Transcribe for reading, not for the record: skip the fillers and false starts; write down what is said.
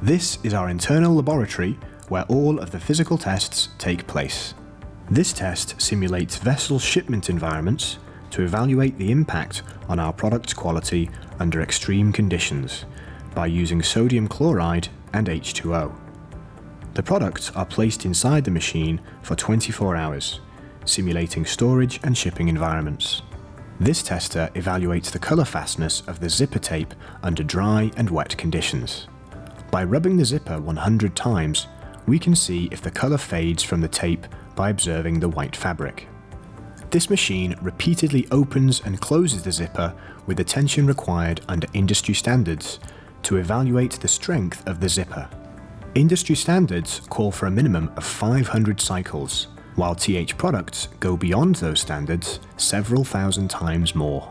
This is our internal laboratory where all of the physical tests take place. This test simulates vessel shipment environments to evaluate the impact on our product's quality under extreme conditions by using sodium chloride and H2O. The products are placed inside the machine for 24 hours, simulating storage and shipping environments. This tester evaluates the colour fastness of the zipper tape under dry and wet conditions. By rubbing the zipper 100 times, we can see if the colour fades from the tape by observing the white fabric. This machine repeatedly opens and closes the zipper with the tension required under industry standards to evaluate the strength of the zipper. Industry standards call for a minimum of 500 cycles, while TH products go beyond those standards several thousand times more.